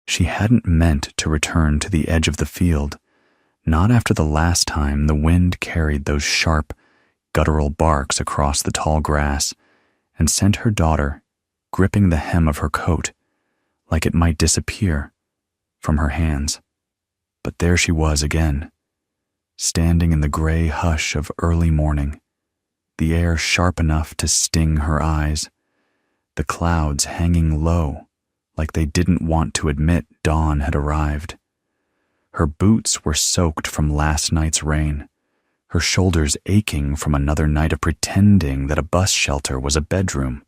She hadn't meant to return to the edge of the field, not after the last time the wind carried those sharp, guttural barks across the tall grass and sent her daughter gripping the hem of her coat like it might disappear from her hands. But there she was again, standing in the gray hush of early morning, the air sharp enough to sting her eyes, the clouds hanging low like they didn't want to admit dawn had arrived. Her boots were soaked from last night's rain, her shoulders aching from another night of pretending that a bus shelter was a bedroom.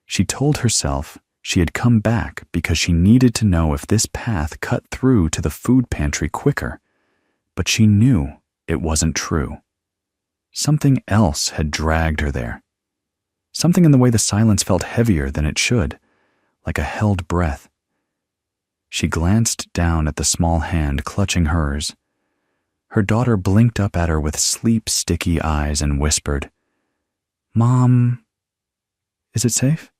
She told herself she had come back because she needed to know if this path cut through to the food pantry quicker, but she knew it wasn't true. Something else had dragged her there. Something in the way the silence felt heavier than it should, like a held breath. She glanced down at the small hand clutching hers. Her daughter blinked up at her with sleep-sticky eyes and whispered, "Mom, is it safe?"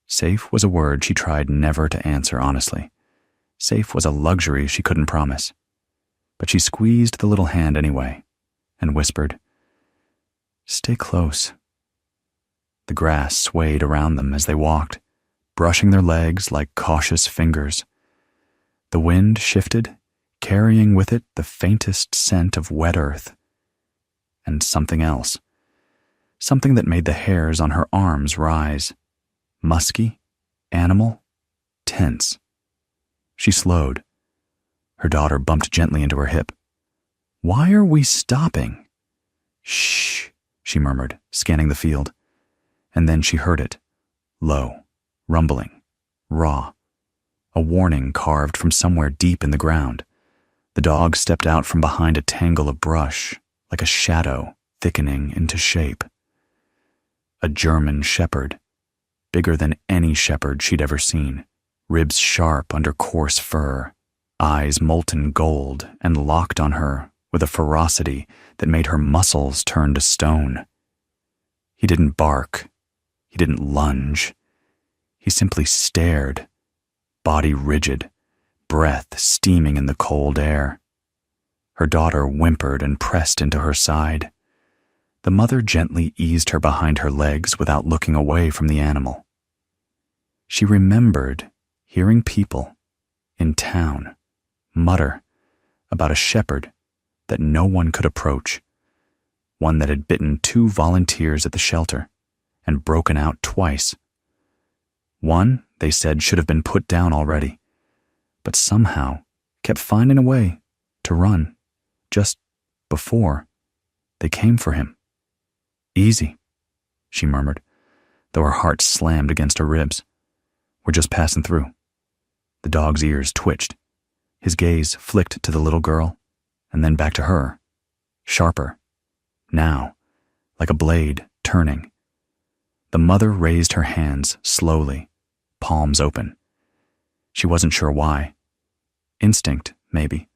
Safe was a word she tried never to answer honestly. Safe was a luxury she couldn't promise. But she squeezed the little hand anyway and whispered, "Stay close." The grass swayed around them as they walked, brushing their legs like cautious fingers. The wind shifted, carrying with it the faintest scent of wet earth. And something else. Something that made the hairs on her arms rise. Musky, animal, tense. She slowed. Her daughter bumped gently into her hip. "Why are we stopping?" "Shh," she murmured, scanning the field. And then she heard it, low, rumbling, raw. A warning carved from somewhere deep in the ground. The dog stepped out from behind a tangle of brush, like a shadow thickening into shape. A German shepherd, bigger than any shepherd she'd ever seen, ribs sharp under coarse fur, eyes molten gold and locked on her with a ferocity that made her muscles turn to stone. He didn't bark. He didn't lunge. He simply stared, body rigid, breath steaming in the cold air. Her daughter whimpered and pressed into her side. The mother gently eased her behind her legs without looking away from the animal. She remembered hearing people in town mutter about a shepherd that no one could approach, one that had bitten 2 volunteers at the shelter and broken out twice. One, they said, should have been put down already, but somehow kept finding a way to run just before they came for him. "Easy," she murmured, though her heart slammed against her ribs. "We're just passing through." The dog's ears twitched. His gaze flicked to the little girl, and then back to her, sharper, now, like a blade turning. The mother raised her hands slowly, palms open. She wasn't sure why. Instinct, maybe,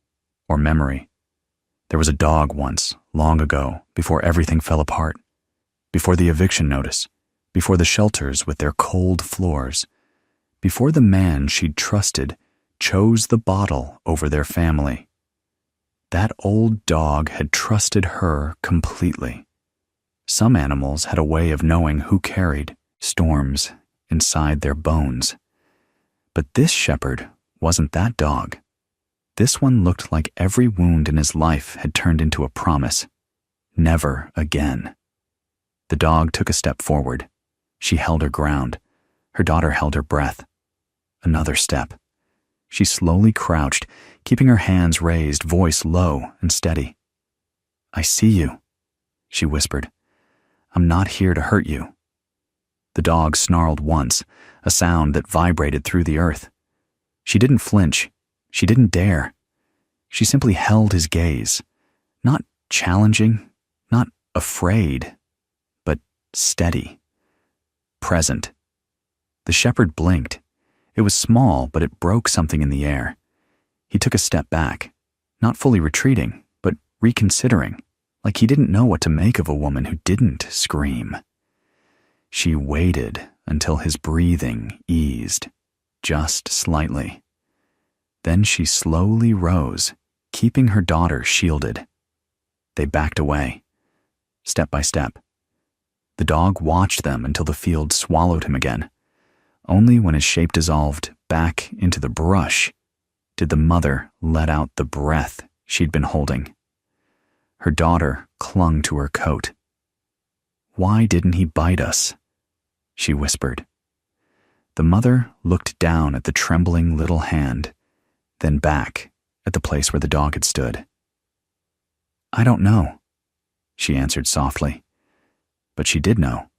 or memory. There was a dog once, long ago, before everything fell apart, before the eviction notice, before the shelters with their cold floors, before the man she'd trusted chose the bottle over their family. That old dog had trusted her completely. Some animals had a way of knowing who carried storms inside their bones. But this shepherd wasn't that dog. This one looked like every wound in his life had turned into a promise. Never again. The dog took a step forward. She held her ground. Her daughter held her breath. Another step. She slowly crouched, keeping her hands raised, voice low and steady. "I see you," she whispered. "I'm not here to hurt you." The dog snarled once, a sound that vibrated through the earth. She didn't flinch. She didn't dare. She simply held his gaze, not challenging, not afraid, but steady, present. The shepherd blinked. It was small, but it broke something in the air. He took a step back, not fully retreating, but reconsidering, like he didn't know what to make of a woman who didn't scream. She waited until his breathing eased, just slightly. Then she slowly rose, keeping her daughter shielded. They backed away, step by step. The dog watched them until the field swallowed him again. Only when his shape dissolved back into the brush did the mother let out the breath she'd been holding. Her daughter clung to her coat. "Why didn't he bite us?" she whispered. The mother looked down at the trembling little hand, then back at the place where the dog had stood. "I don't know," she answered softly. But she did know.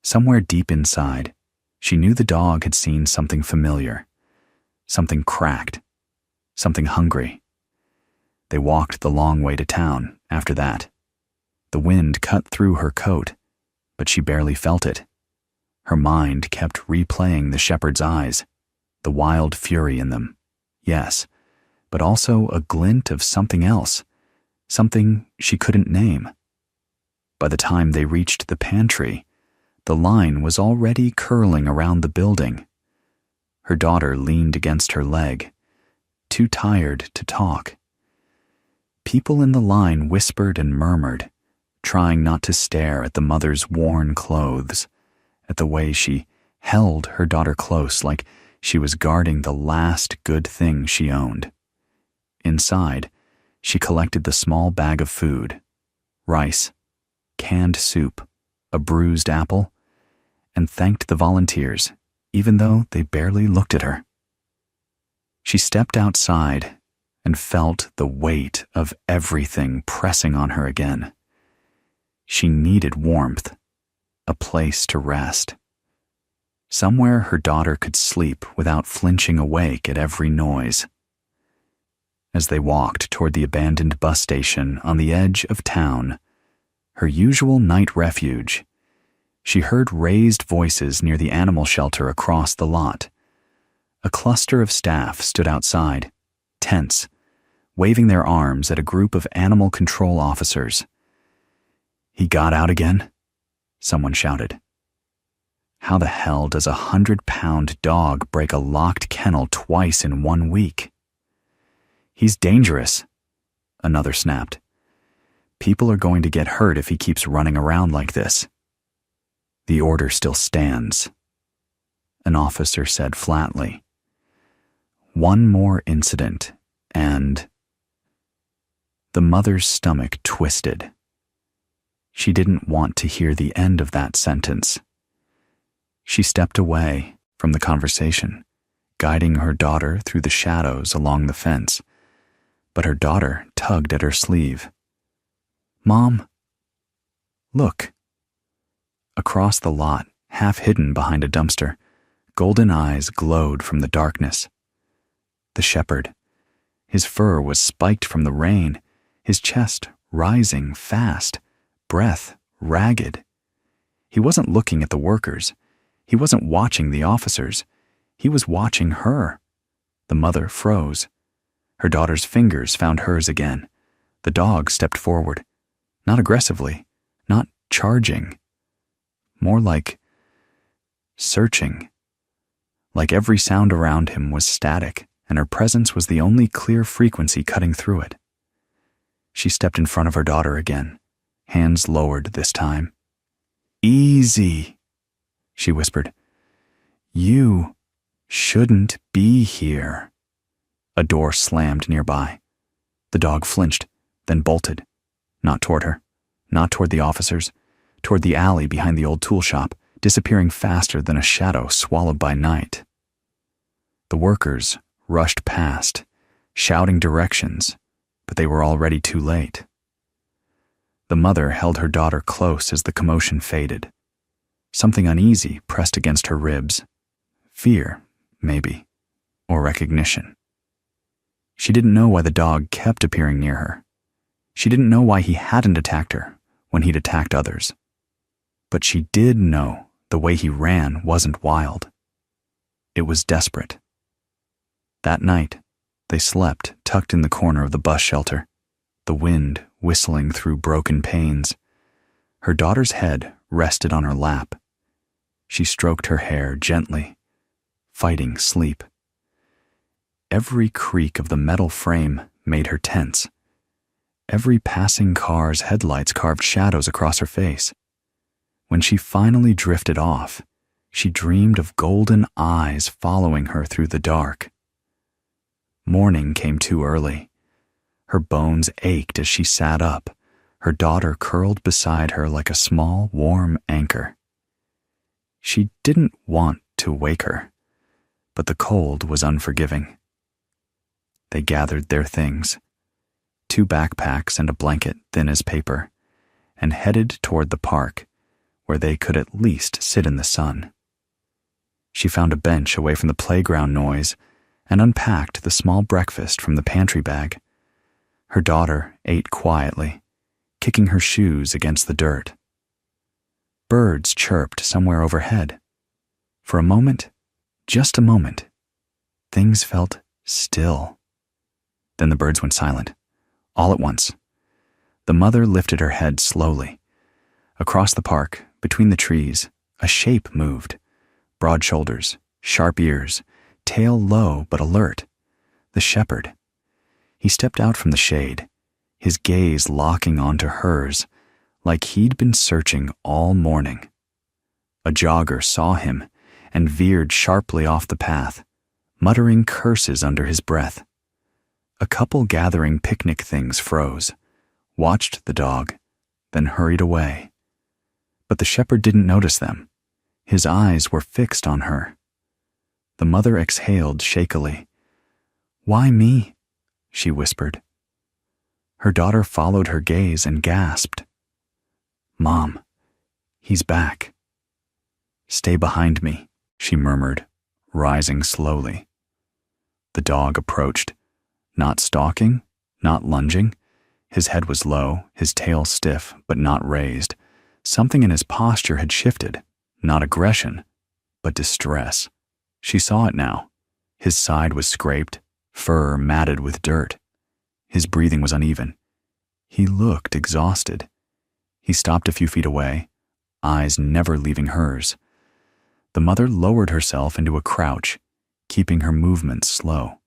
Somewhere deep inside, she knew the dog had seen something familiar, something cracked, something hungry. They walked the long way to town after that. The wind cut through her coat, but she barely felt it. Her mind kept replaying the shepherd's eyes, the wild fury in them, yes, but also a glint of something else, something she couldn't name. By the time they reached the pantry, the line was already curling around the building. Her daughter leaned against her leg, too tired to talk. People in the line whispered and murmured, trying not to stare at the mother's worn clothes, at the way she held her daughter close like she was guarding the last good thing she owned. Inside, she collected the small bag of food, rice, canned soup, a bruised apple, and thanked the volunteers, even though they barely looked at her. She stepped outside and felt the weight of everything pressing on her again. She needed warmth, a place to rest. Somewhere her daughter could sleep without flinching awake at every noise. As they walked toward the abandoned bus station on the edge of town, her usual night refuge, she heard raised voices near the animal shelter across the lot. A cluster of staff stood outside, tense, waving their arms at a group of animal control officers. "He got out again?" someone shouted. "How the hell does a 100-pound dog break a locked kennel twice in 1 week?" "He's dangerous," another snapped. "People are going to get hurt if he keeps running around like this." "The order still stands," an officer said flatly. "One more incident, and—" The mother's stomach twisted. She didn't want to hear the end of that sentence. She stepped away from the conversation, guiding her daughter through the shadows along the fence, but her daughter tugged at her sleeve. "Mom, look." Across the lot, half hidden behind a dumpster, golden eyes glowed from the darkness. The shepherd. His fur was spiked from the rain, his chest rising fast, breath ragged. He wasn't looking at the workers. He wasn't watching the officers. He was watching her. The mother froze. Her daughter's fingers found hers again. The dog stepped forward. Not aggressively, not charging. More like searching. Like every sound around him was static, and her presence was the only clear frequency cutting through it. She stepped in front of her daughter again, hands lowered this time. "Easy," she whispered. "You shouldn't be here." A door slammed nearby. The dog flinched, then bolted. Not toward her, not toward the officers, toward the alley behind the old tool shop, disappearing faster than a shadow swallowed by night. The workers rushed past, shouting directions, but they were already too late. The mother held her daughter close as the commotion faded. Something uneasy pressed against her ribs. Fear, maybe, or recognition. She didn't know why the dog kept appearing near her. She didn't know why he hadn't attacked her when he'd attacked others. But she did know the way he ran wasn't wild. It was desperate. That night, they slept tucked in the corner of the bus shelter, the wind whistling through broken panes. Her daughter's head rested on her lap. She stroked her hair gently, fighting sleep. Every creak of the metal frame made her tense. Every passing car's headlights carved shadows across her face. When she finally drifted off, she dreamed of golden eyes following her through the dark. Morning came too early. Her bones ached as she sat up, her daughter curled beside her like a small, warm anchor. She didn't want to wake her, but the cold was unforgiving. They gathered their things, 2 backpacks and a blanket thin as paper, and headed toward the park, where they could at least sit in the sun. She found a bench away from the playground noise and unpacked the small breakfast from the pantry bag. Her daughter ate quietly, kicking her shoes against the dirt. Birds chirped somewhere overhead. For a moment, just a moment, things felt still. Then the birds went silent, all at once. The mother lifted her head slowly. Across the park, between the trees, a shape moved. Broad shoulders, sharp ears, tail low but alert. The shepherd. He stepped out from the shade, his gaze locking onto hers, like he'd been searching all morning. A jogger saw him and veered sharply off the path, muttering curses under his breath. A couple gathering picnic things froze, watched the dog, then hurried away. But the shepherd didn't notice them. His eyes were fixed on her. The mother exhaled shakily. "Why me?" she whispered. Her daughter followed her gaze and gasped. "Mom, he's back." "Stay behind me," she murmured, rising slowly. The dog approached, not stalking, not lunging. His head was low, his tail stiff but not raised. Something in his posture had shifted, not aggression, but distress. She saw it now. His side was scraped, fur matted with dirt. His breathing was uneven. He looked exhausted. He stopped a few feet away, eyes never leaving hers. The mother lowered herself into a crouch, keeping her movements slow.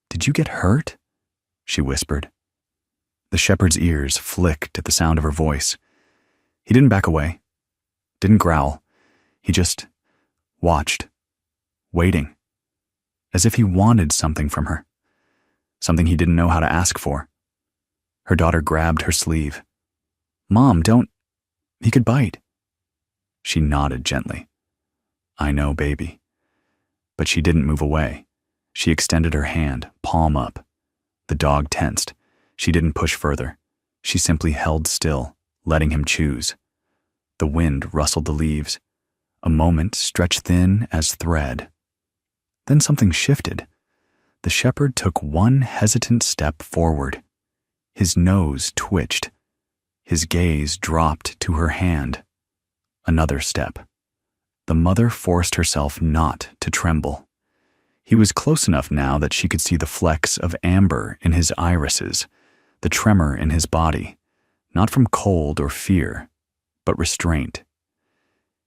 "Did you get hurt?" she whispered. The shepherd's ears flicked at the sound of her voice. He didn't back away, didn't growl. He just watched, waiting, as if he wanted something from her, something he didn't know how to ask for. Her daughter grabbed her sleeve. "Mom, don't, he could bite." She nodded gently. "I know, baby." But she didn't move away. She extended her hand, palm up. The dog tensed. She didn't push further. She simply held still, letting him choose. The wind rustled the leaves. A moment stretched thin as thread. Then something shifted. The shepherd took one hesitant step forward. His nose twitched. His gaze dropped to her hand. Another step. The mother forced herself not to tremble. He was close enough now that she could see the flecks of amber in his irises, the tremor in his body, not from cold or fear, but restraint.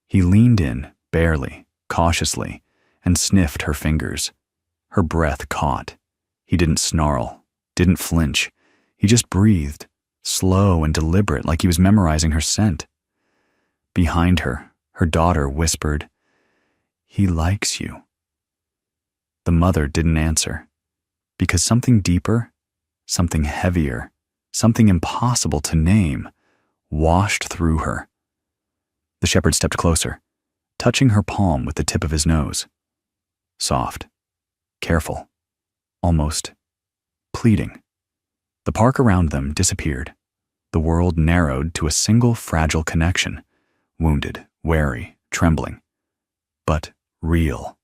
He leaned in, barely, cautiously, and sniffed her fingers. Her breath caught. He didn't snarl, didn't flinch. He just breathed, slow and deliberate, like he was memorizing her scent. Behind her, her daughter whispered, "He likes you." The mother didn't answer, because something deeper, something heavier, something impossible to name, washed through her. The shepherd stepped closer, touching her palm with the tip of his nose. Soft, careful, almost pleading. The park around them disappeared. The world narrowed to a single fragile connection, wounded, wary, trembling, but real.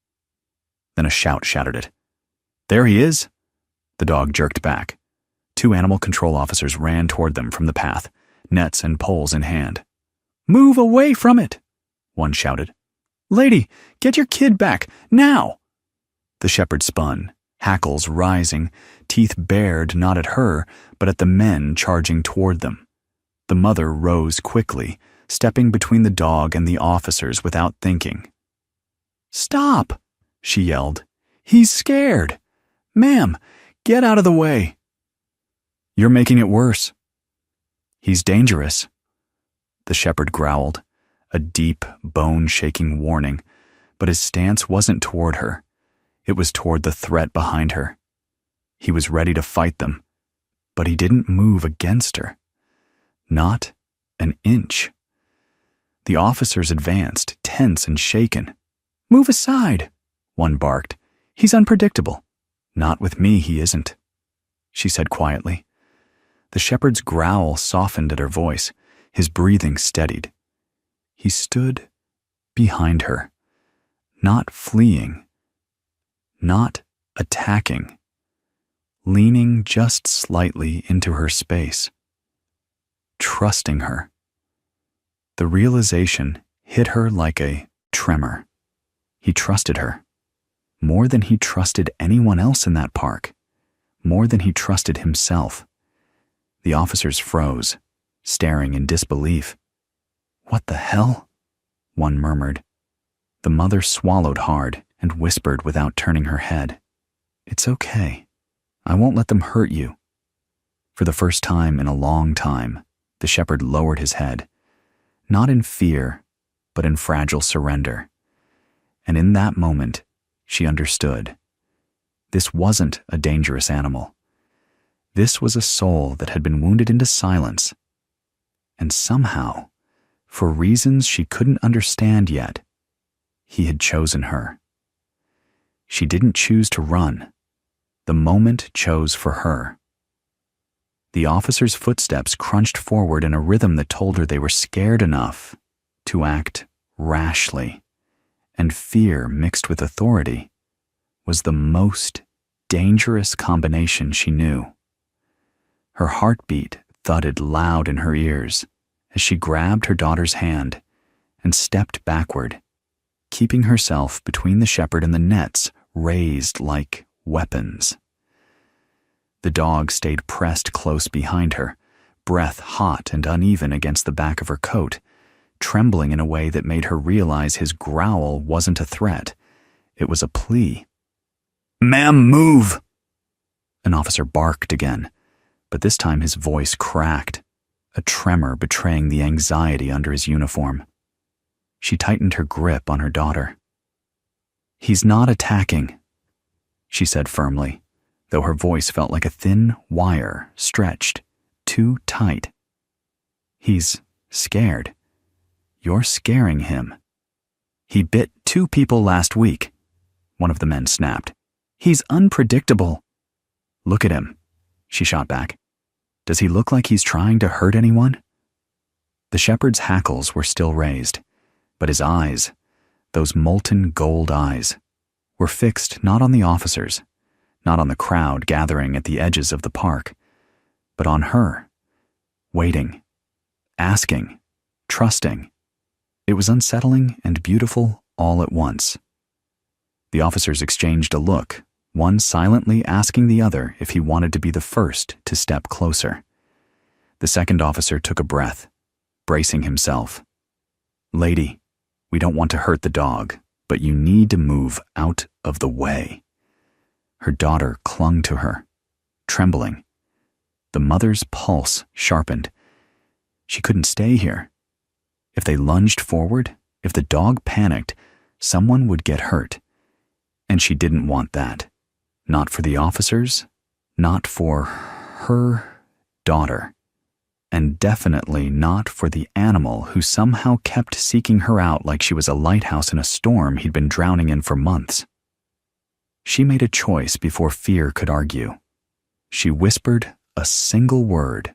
Then a shout shattered it. "There he is!" The dog jerked back. 2 animal control officers ran toward them from the path, nets and poles in hand. "Move away from it!" one shouted. "Lady, get your kid back, now!" The shepherd spun, hackles rising, teeth bared not at her, but at the men charging toward them. The mother rose quickly, stepping between the dog and the officers without thinking. "Stop!" she yelled. "He's scared! Ma'am, get out of the way!" "You're making it worse." "He's dangerous," the shepherd growled, a deep, bone-shaking warning, but his stance wasn't toward her. It was toward the threat behind her. He was ready to fight them, but he didn't move against her. Not an inch. The officers advanced, tense and shaken. "Move aside," one barked. "He's unpredictable." "Not with me, he isn't," she said quietly. The shepherd's growl softened at her voice. His breathing steadied. He stood behind her, not fleeing, not attacking, leaning just slightly into her space, trusting her. The realization hit her like a tremor. He trusted her, more than he trusted anyone else in that park, more than he trusted himself. The officers froze, staring in disbelief. "What the hell?" one murmured. The mother swallowed hard and whispered without turning her head, "It's okay. I won't let them hurt you." For the first time in a long time, the shepherd lowered his head, not in fear, but in fragile surrender. And in that moment, she understood. This wasn't a dangerous animal. This was a soul that had been wounded into silence. And somehow, for reasons she couldn't understand yet, he had chosen her. She didn't choose to run. The moment chose for her. The officer's footsteps crunched forward in a rhythm that told her they were scared enough to act rashly, and fear mixed with authority was the most dangerous combination she knew. Her heartbeat thudded loud in her ears as she grabbed her daughter's hand and stepped backward, keeping herself between the shepherd and the nets raised like weapons. The dog stayed pressed close behind her, breath hot and uneven against the back of her coat, trembling in a way that made her realize his growl wasn't a threat. It was a plea. "Ma'am, move!" An officer barked again, but this time his voice cracked, a tremor betraying the anxiety under his uniform. She tightened her grip on her daughter. "He's not attacking," she said firmly, though her voice felt like a thin wire stretched too tight. "He's scared. You're scaring him. He bit 2 people last week," one of the men snapped. "He's unpredictable." "Look at him," she shot back. "Does he look like he's trying to hurt anyone?" The shepherd's hackles were still raised, but his eyes, those molten gold eyes, were fixed not on the officers, not on the crowd gathering at the edges of the park, but on her, waiting, asking, trusting. It was unsettling and beautiful all at once. The officers exchanged a look, one silently asking the other if he wanted to be the first to step closer. The second officer took a breath, bracing himself. "Lady, we don't want to hurt the dog, but you need to move out of the way." Her daughter clung to her, trembling. The mother's pulse sharpened. She couldn't stay here. If they lunged forward, if the dog panicked, someone would get hurt. And she didn't want that. Not for the officers, not for her daughter, and definitely not for the animal who somehow kept seeking her out like she was a lighthouse in a storm he'd been drowning in for months. She made a choice before fear could argue. She whispered a single word.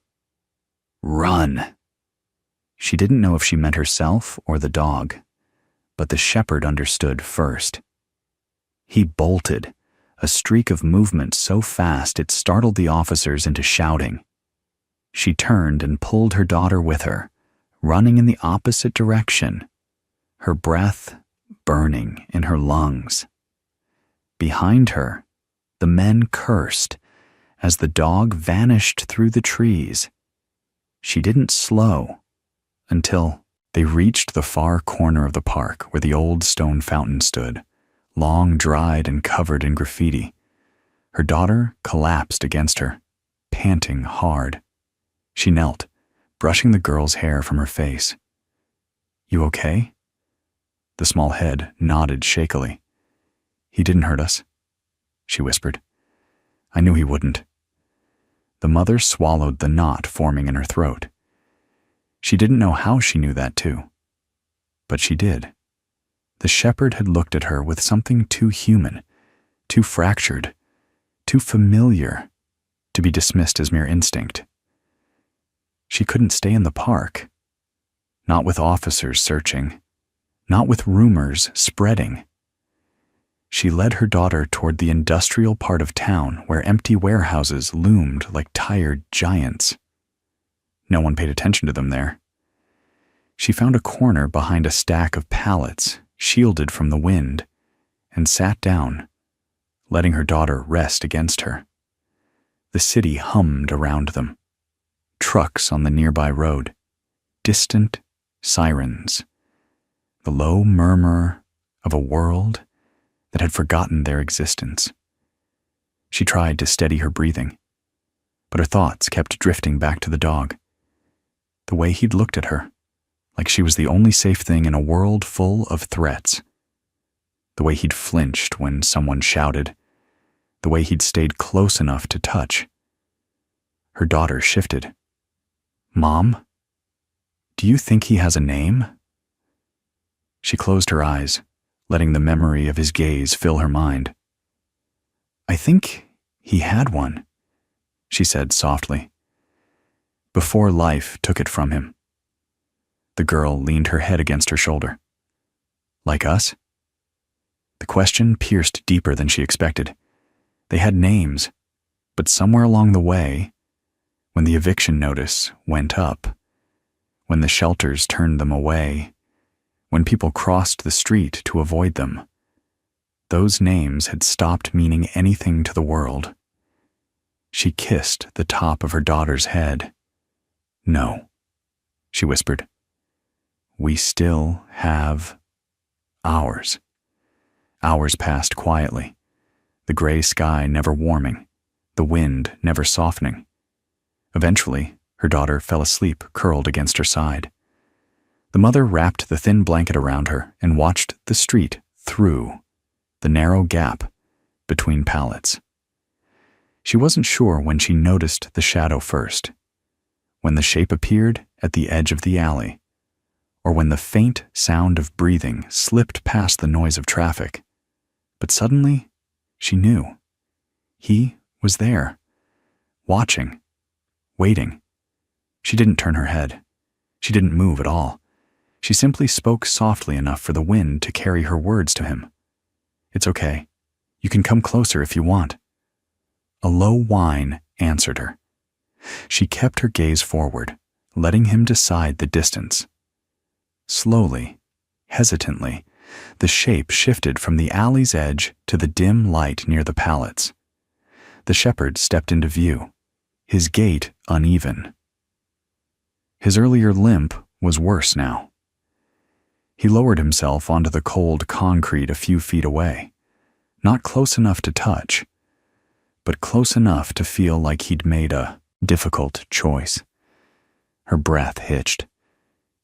"Run." She didn't know if she meant herself or the dog, but the shepherd understood first. He bolted, a streak of movement so fast it startled the officers into shouting. She turned and pulled her daughter with her, running in the opposite direction, her breath burning in her lungs. Behind her, the men cursed as the dog vanished through the trees. She didn't slow until they reached the far corner of the park where the old stone fountain stood, long dried and covered in graffiti. Her daughter collapsed against her, panting hard. She knelt, brushing the girl's hair from her face. "You okay?" The small head nodded shakily. "He didn't hurt us," she whispered. "I knew he wouldn't." The mother swallowed the knot forming in her throat. She didn't know how she knew that too. But she did. The shepherd had looked at her with something too human, too fractured, too familiar to be dismissed as mere instinct. She couldn't stay in the park. Not with officers searching. Not with rumors spreading. She led her daughter toward the industrial part of town where empty warehouses loomed like tired giants. No one paid attention to them there. She found a corner behind a stack of pallets, shielded from the wind, and sat down, letting her daughter rest against her. The city hummed around them. Trucks on the nearby road, distant sirens, the low murmur of a world that had forgotten their existence. She tried to steady her breathing, but her thoughts kept drifting back to the dog. The way he'd looked at her, like she was the only safe thing in a world full of threats. The way he'd flinched when someone shouted. The way he'd stayed close enough to touch. Her daughter shifted. "Mom, do you think he has a name?" She closed her eyes, letting the memory of his gaze fill her mind. "I think he had one," she said softly. "Before life took it from him." The girl leaned her head against her shoulder. "Like us?" The question pierced deeper than she expected. They had names, but somewhere along the way, when the eviction notice went up, when the shelters turned them away, when people crossed the street to avoid them, those names had stopped meaning anything to the world. She kissed the top of her daughter's head. "No," she whispered. "We still have ours." Hours passed quietly, the gray sky never warming, the wind never softening. Eventually, her daughter fell asleep curled against her side. The mother wrapped the thin blanket around her and watched the street through the narrow gap between pallets. She wasn't sure when she noticed the shadow first, when the shape appeared at the edge of the alley, or when the faint sound of breathing slipped past the noise of traffic. But suddenly, she knew. He was there, watching, waiting. She didn't turn her head. She didn't move at all. She simply spoke softly enough for the wind to carry her words to him. "It's okay. You can come closer if you want." A low whine answered her. She kept her gaze forward, letting him decide the distance. Slowly, hesitantly, the shape shifted from the alley's edge to the dim light near the pallets. The shepherd stepped into view, his gait uneven. His earlier limp was worse now. He lowered himself onto the cold concrete a few feet away, not close enough to touch, but close enough to feel like he'd made a difficult choice. Her breath hitched.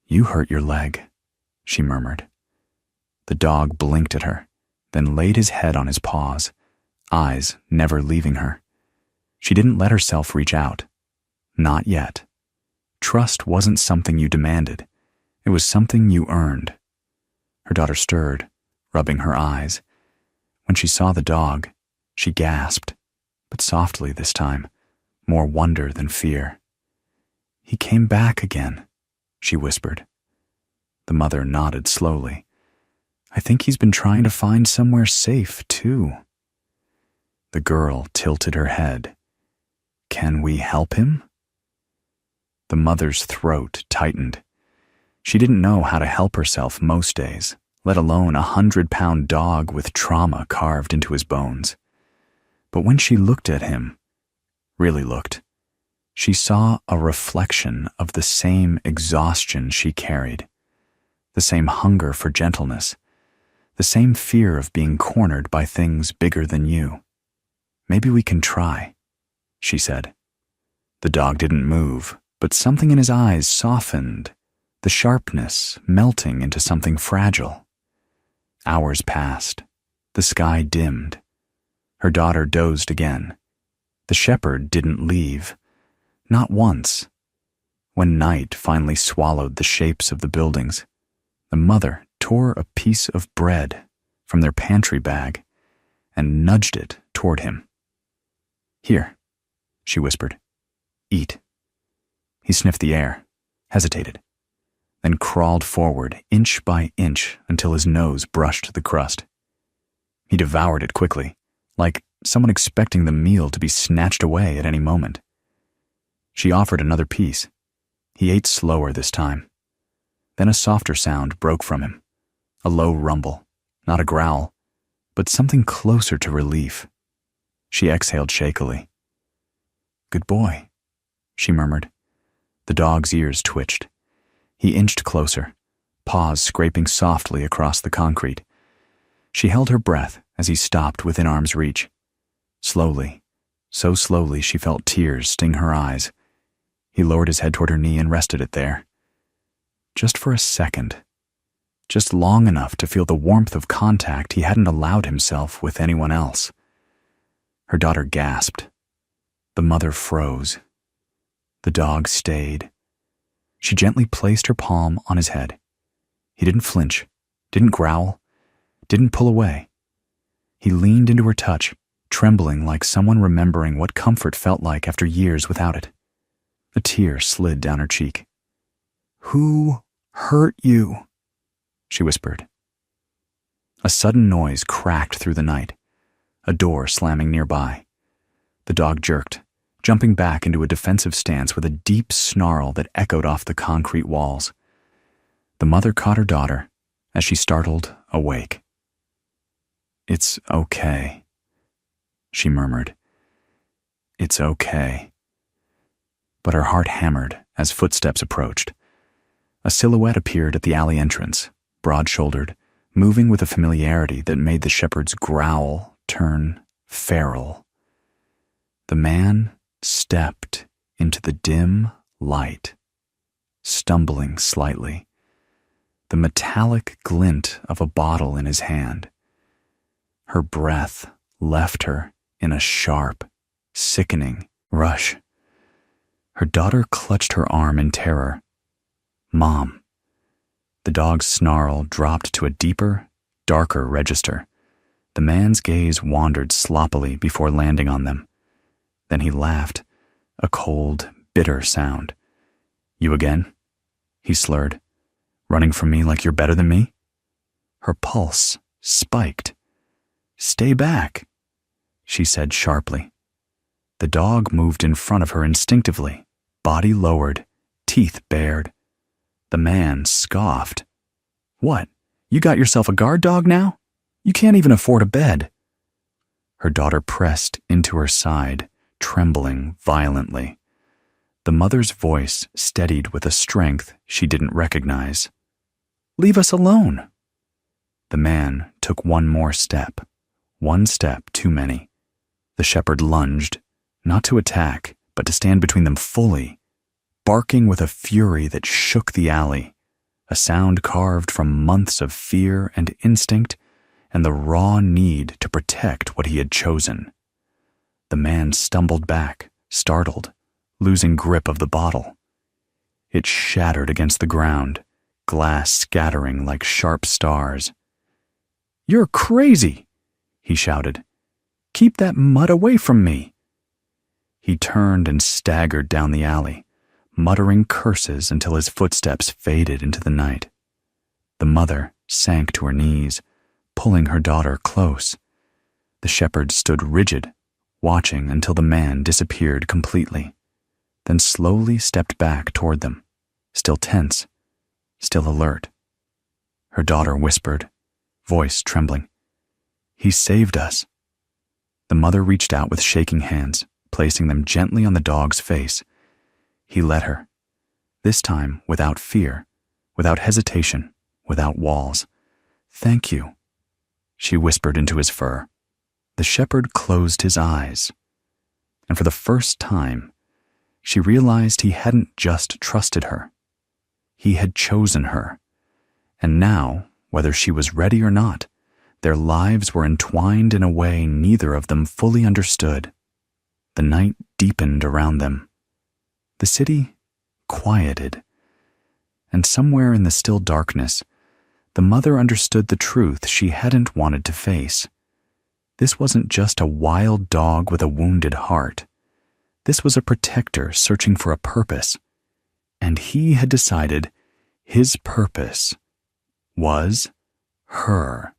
"You hurt your leg," she murmured. The dog blinked at her, then laid his head on his paws, eyes never leaving her. She didn't let herself reach out. Not yet. Trust wasn't something you demanded. It was something you earned. Her daughter stirred, rubbing her eyes. When she saw the dog, she gasped, but softly this time, more wonder than fear. "He came back again," she whispered. The mother nodded slowly. "I think he's been trying to find somewhere safe, too." The girl tilted her head. "Can we help him?" The mother's throat tightened. She didn't know how to help herself most days, let alone a 100-pound dog with trauma carved into his bones. But when she looked at him, really looked, she saw a reflection of the same exhaustion she carried, the same hunger for gentleness, The same fear of being cornered by things bigger than you. Maybe we can try, she said. The dog didn't move, but something in his eyes softened, the sharpness melting into something fragile. Hours passed. The sky dimmed. Her daughter dozed again. The shepherd didn't leave. Not once. When night finally swallowed the shapes of the buildings, the mother tore a piece of bread from their pantry bag and nudged it toward him. "Here," she whispered. "Eat." He sniffed the air, hesitated, then crawled forward inch by inch until his nose brushed the crust. He devoured it quickly, like someone expecting the meal to be snatched away at any moment. She offered another piece. He ate slower this time. Then a softer sound broke from him, a low rumble, not a growl, but something closer to relief. She exhaled shakily. "Good boy," she murmured. The dog's ears twitched. He inched closer, paws scraping softly across the concrete. She held her breath as he stopped within arm's reach. Slowly, so slowly she felt tears sting her eyes. He lowered his head toward her knee and rested it there. Just for a second. Just long enough to feel the warmth of contact he hadn't allowed himself with anyone else. Her daughter gasped. The mother froze. The dog stayed. She gently placed her palm on his head. He didn't flinch, didn't growl, didn't pull away. He leaned into her touch, trembling like someone remembering what comfort felt like after years without it. A tear slid down her cheek. "Who hurt you?" she whispered. A sudden noise cracked through the night, a door slamming nearby. The dog jerked, jumping back into a defensive stance with a deep snarl that echoed off the concrete walls. The mother caught her daughter as she startled awake. "It's okay," she murmured. "It's okay." But her heart hammered as footsteps approached. A silhouette appeared at the alley entrance, broad-shouldered, moving with a familiarity that made the shepherd's growl turn feral. The man stepped into the dim light, stumbling slightly, the metallic glint of a bottle in his hand. Her breath left her in a sharp, sickening rush. Her daughter clutched her arm in terror. "Mom." The dog's snarl dropped to a deeper, darker register. The man's gaze wandered sloppily before landing on them. Then he laughed, a cold, bitter sound. "You again?" he slurred. "Running from me like you're better than me?" Her pulse spiked. "Stay back," she said sharply. The dog moved in front of her instinctively, body lowered, teeth bared. The man scoffed. "What, you got yourself a guard dog now? You can't even afford a bed." Her daughter pressed into her side, trembling violently. The mother's voice steadied with a strength she didn't recognize. "Leave us alone." The man took one more step, one step too many. The shepherd lunged, not to attack, but to stand between them fully, barking with a fury that shook the alley, a sound carved from months of fear and instinct and the raw need to protect what he had chosen. The man stumbled back, startled, losing grip of the bottle. It shattered against the ground, glass scattering like sharp stars. "You're crazy," he shouted. "Keep that mud away from me." He turned and staggered down the alley, muttering curses until his footsteps faded into the night. The mother sank to her knees, pulling her daughter close. The shepherd stood rigid, watching until the man disappeared completely, then slowly stepped back toward them, still tense, still alert. Her daughter whispered, voice trembling, "He saved us." The mother reached out with shaking hands, placing them gently on the dog's face. He let her, this time without fear, without hesitation, without walls. "Thank you," she whispered into his fur. The shepherd closed his eyes, and for the first time, she realized he hadn't just trusted her. He had chosen her, and now, whether she was ready or not, their lives were entwined in a way neither of them fully understood. The night deepened around them. The city quieted, and somewhere in the still darkness, the mother understood the truth she hadn't wanted to face. This wasn't just a wild dog with a wounded heart. This was a protector searching for a purpose, and he had decided his purpose was her.